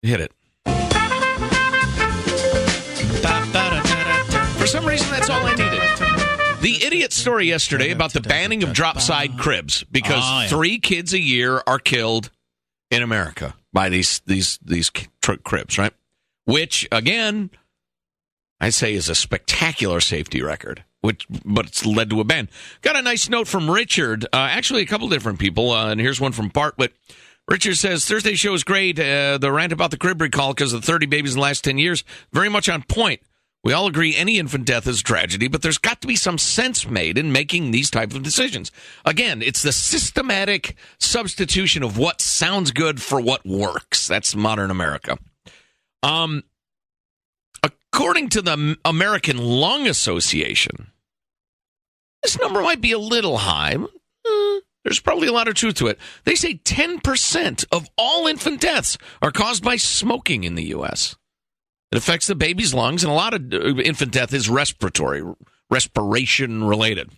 Hit it. For some reason, that's all I needed. The idiot story yesterday about the banning of drop-side cribs because 3 kids a year are killed in America by these cribs, right? Which, again, I say is a spectacular safety record, but it's led to a ban. Got a nice note from Richard, actually a couple different people, and here's one from Bartlett. Richard says, Thursday's show is great. The rant about the crib recall because of 30 babies in the last 10 years, very much on point. We all agree any infant death is a tragedy, but there's got to be some sense made in making these types of decisions. Again, it's the systematic substitution of what sounds good for what works. That's modern America. According to the American Lung Association, this number might be a little high. There's probably a lot of truth to it. They say 10% of all infant deaths are caused by smoking in the U.S. It affects the baby's lungs, and a lot of infant death is respiration related.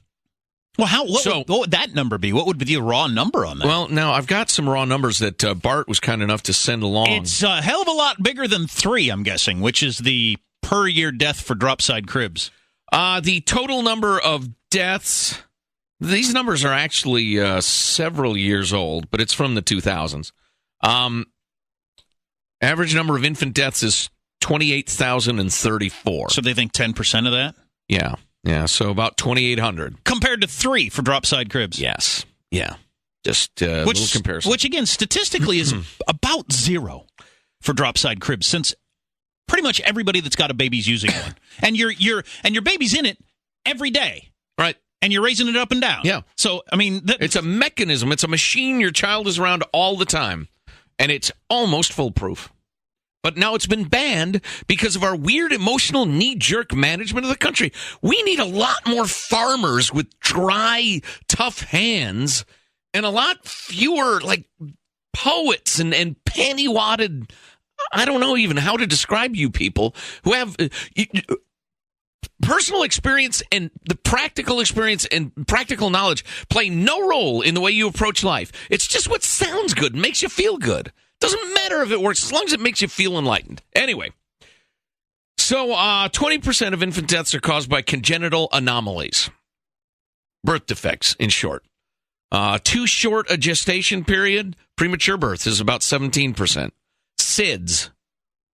Well, what would that number be? What would be the raw number on that? Well, now, I've got some raw numbers that Bart was kind enough to send along. It's a hell of a lot bigger than 3, I'm guessing, which is the per-year death for drop-side cribs. The total number of deaths, these numbers are actually several years old, but it's from the 2000s. Average number of infant deaths is 28,034. So they think 10% of that? Yeah, so about 2,800. Compared to 3 for drop-side cribs? Yes, yeah. Just a little comparison. Which, again, statistically is about 0 for drop-side cribs, since pretty much everybody that's got a baby's using one. And your baby's in it every day. Right. And you're raising it up and down. Yeah. So, I mean... it's a mechanism. It's a machine. Your child is around all the time. And it's almost foolproof. But now it's been banned because of our weird emotional knee-jerk management of the country. We need a lot more farmers with dry, tough hands and a lot fewer, like, poets and panty-wadded... I don't know even how to describe you people who have personal experience and the practical experience and practical knowledge play no role in the way you approach life. It's just what sounds good and makes you feel good. Doesn't matter if it works, as long as it makes you feel enlightened. Anyway, so 20% of infant deaths are caused by congenital anomalies. Birth defects, in short. Too short a gestation period, premature birth, is about 17%. SIDS,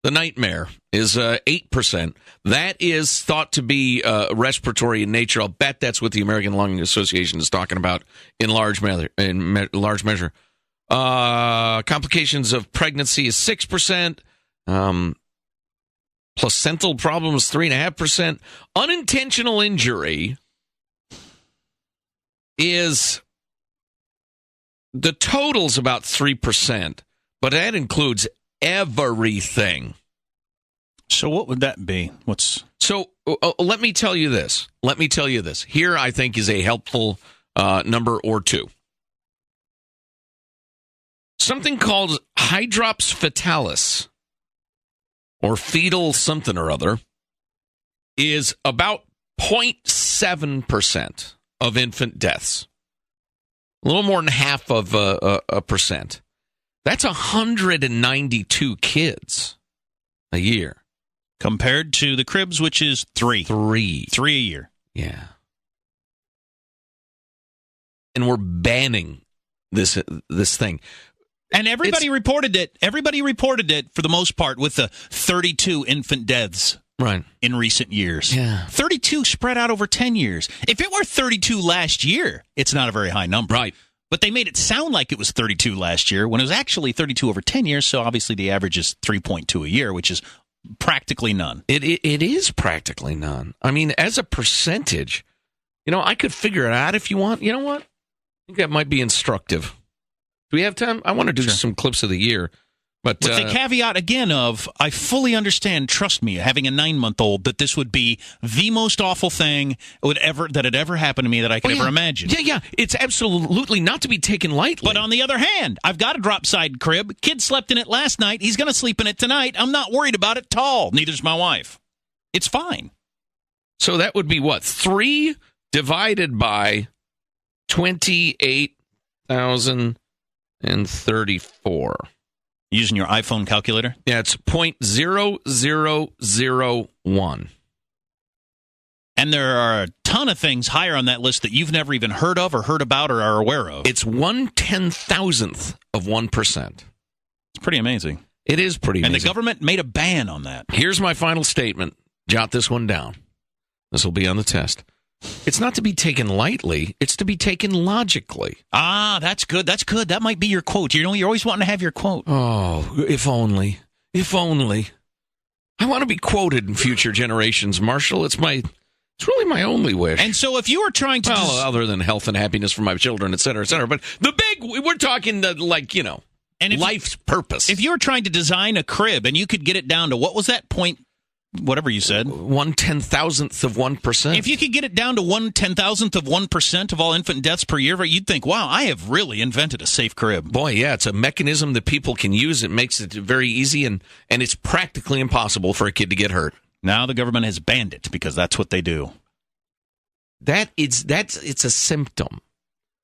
the nightmare, is 8%. That is thought to be respiratory in nature. I'll bet that's what the American Lung Association is talking about in large measure. Complications of pregnancy is 6%. Placental problems, 3.5%. Unintentional injury is, the total's about 3%, but that includes everything. So what would that be? Let me tell you this. Here, I think, is a helpful number or two. Something called hydrops fetalis, or fetal something or other, is about 0.7% of infant deaths. A little more than half of a percent. That's 192 kids a year. Compared to the cribs, which is 3. 3 a year. Yeah. And we're banning this thing. And everybody reported it. Everybody reported it, for the most part, with the 32 infant deaths in recent years. Yeah. 32 spread out over 10 years. If it were 32 last year, it's not a very high number. Right. But they made it sound like it was 32 last year when it was actually 32 over 10 years, so obviously the average is 3.2 a year, which is practically none. It is practically none. I mean, as a percentage, I could figure it out if you want. You know what? I think that might be instructive. Do we have time? I want to do some clips of the year. But with the caveat, again, of I fully understand, trust me, having a 9-month-old, that this would be the most awful thing that had ever happened to me that I could ever imagine. Yeah. It's absolutely not to be taken lightly. But on the other hand, I've got a drop-side crib. Kid slept in it last night. He's going to sleep in it tonight. I'm not worried about it at all. Neither's my wife. It's fine. So that would be what? 3 divided by 28,034. Using your iPhone calculator? Yeah, it's 0.0001. And there are a ton of things higher on that list that you've never even heard of or heard about or are aware of. It's 1/10,000th of 1%. It's pretty amazing. It is pretty amazing. And the government made a ban on that. Here's my final statement. Jot this one down. This will be on the test. It's not to be taken lightly. It's to be taken logically. Ah, that's good. That's good. That might be your quote. You know, you're always wanting to have your quote. Oh, if only. If only. I want to be quoted in future generations, Marshall. It's really my only wish. And so if you were trying to... Well, other than health and happiness for my children, et cetera, et cetera. But we're talking life's purpose. If you were trying to design a crib and you could get it down to, what was that point, whatever you said? 1/10,000th of 1%. If you could get it down to 1/10,000th of 1% of all infant deaths per year, you'd think, wow, I have really invented a safe crib. Boy, yeah, it's a mechanism that people can use. It makes it very easy, and it's practically impossible for a kid to get hurt. Now the government has banned it because that's what they do. It's a symptom.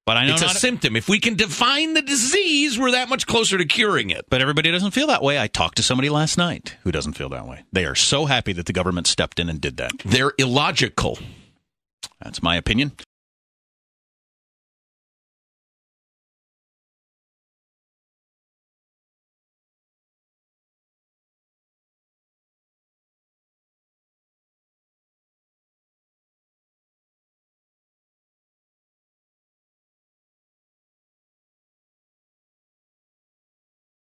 But I know it's a symptom. If we can define the disease, we're that much closer to curing it. But everybody doesn't feel that way. I talked to somebody last night who doesn't feel that way. They are so happy that the government stepped in and did that. They're illogical. That's my opinion.